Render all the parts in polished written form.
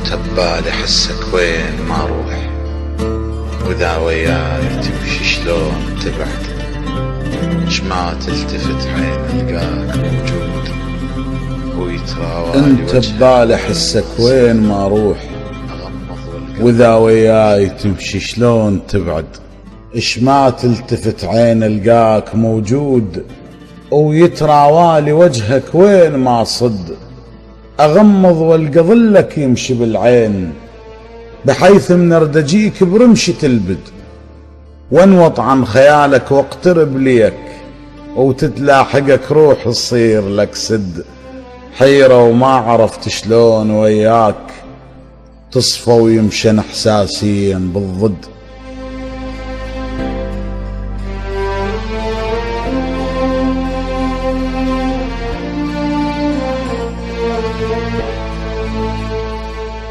انت ببالي حسك وين ما اروح، واذا وياي تمشي شلون تبعد، اش ما تلتفت حين القاك موجود ويتراوالي انت ببالي حسك وين ما اروح، واذا وياي تمشي شلون تبعد، اش ما تلتفت عين القاك موجود ويتراوالي وجهك وين ما صد، اغمض والقى ظلك يمشي بالعين، بحيث من اردجيك برمشي تلبد، وانوط عن خيالك واقترب ليك، وتتلاحقك روح تصير لك سد، حيرة وما عرفت شلون وياك تصفى ويمشن احساسيا بالضد.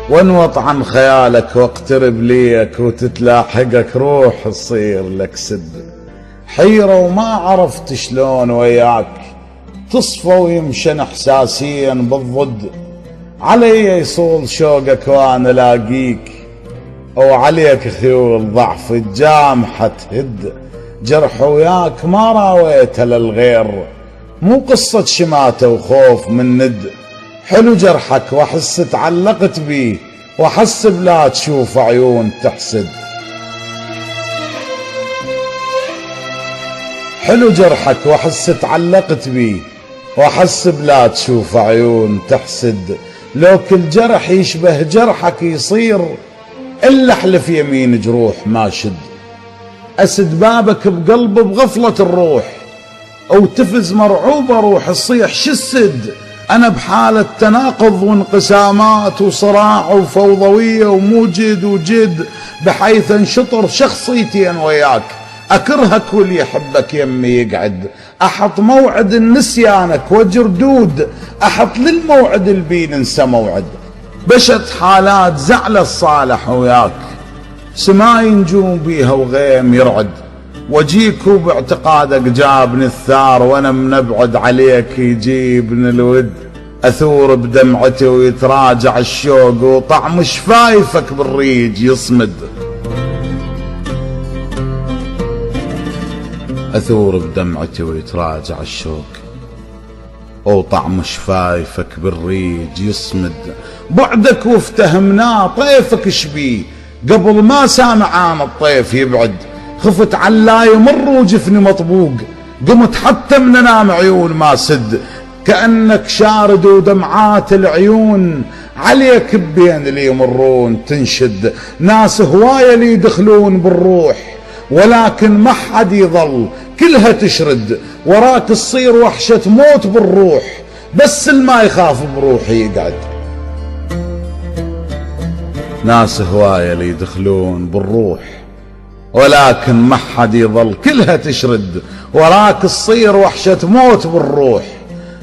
وانوط عن خيالك واقترب ليك، وتتلاحقك روح تصير لك سد، حيرة وما عرفت شلون وياك تصفى ويمشن احساسيا بالضد، علي يصول شوقك وانا لاقيك، او عليك خيول ضعف الجامحة تهد، جرح وياك ما راويته للغير، مو قصة شماتة وخوف من ند، حلو جرحك واحس تعلقت بيه، واحس بلا تشوف عيون تحسد، حلو جرحك واحس تعلقت بيه، واحس بلا تشوف عيون تحسد، لو كل جرح يشبه جرحك يصير، الا احلف يمين جروح ما شد، اسد بابك بقلب بغفلة الروح، او تفز مرعوبة روح تصيح شسد، انا بحالة تناقض وانقسامات وصراع وفوضوية وموجد وجد، بحيث انشطر شخصيتين وياك، اكرهك واللي يحبك يمي يقعد، احط موعد نسيانك وجردود، احط للموعد البي ننسى موعد، بشت حالات زعل الصالح وياك، سماي نجوم بيها وغيم يرعد، وجيك باعتقادك جابني الثار، وانا منبعد عليك يجيبني الود، اثور بدمعتي ويتراجع الشوق، وطعم شفايفك بالريج يصمد، اثور بدمعتي ويتراجع الشوق، وطعم شفايفك بالريج يصمد، بعدك وافتهمناه طيفك شبيه، قبل ما سامعان الطيف يبعد، خفت علا يمر وجفني مطبوق، قمت حتى من انام عيون ما سد، كأنك شارد ودمعات العيون عليك بين اللي يمرون تنشد، ناس هواية اللي يدخلون بالروح، ولكن ما حد يظل كلها تشرد، وراك تصير وحشة موت بالروح، بس الما يخاف بروحي يقعد، ناس هواية اللي يدخلون بالروح، ولكن ما حد يظل كلها تشرد، وراك تصير وحشة موت بالروح،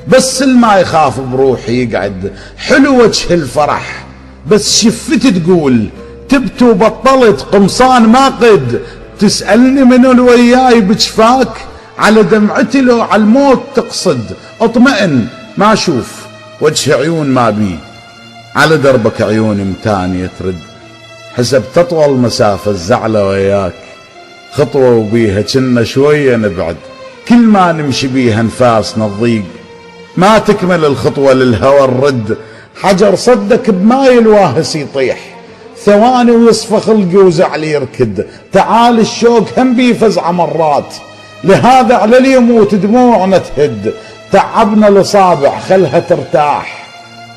بس الما يخاف بروحي يقعد، حلو وجه الفرح بس شفتي تقول، تبت وبطلت قمصان ما قد، تسألني من الوياي بجفاك، على دمعتي لو على الموت تقصد، اطمئن ما اشوف وجه عيون ما بي، على دربك عيوني متانية ترد، حسب تطول مسافة الزعلة وياك، خطوة وبيها كنا شوية نبعد، كل ما نمشي بيها نفاسنا تضيق، ما تكمل الخطوة للهوى الرد، حجر صدك بماي الواهس يطيح، ثواني ويصفى خلقي وزعلي يركد، تعال الشوق هم بيفزع مرات، لهذا على اللي يموت دموعنا تهد، تعبنا الاصابع خلها ترتاح،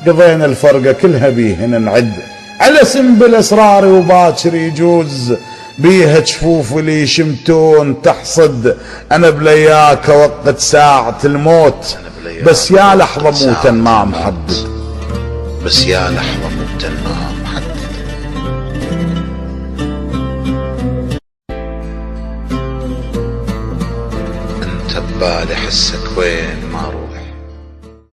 قضينا الفرقة كلها بيهن نعد، على سنبل اسراري وباكر يجوز، بيها جفوف اللي يشمتون تحصد، انا بلياك وقت ساعة الموت، بس يا لحظة موتا ما محدد، بس يا لحظة موتا ما محدد. انت ببالي حسك وين ما اروح،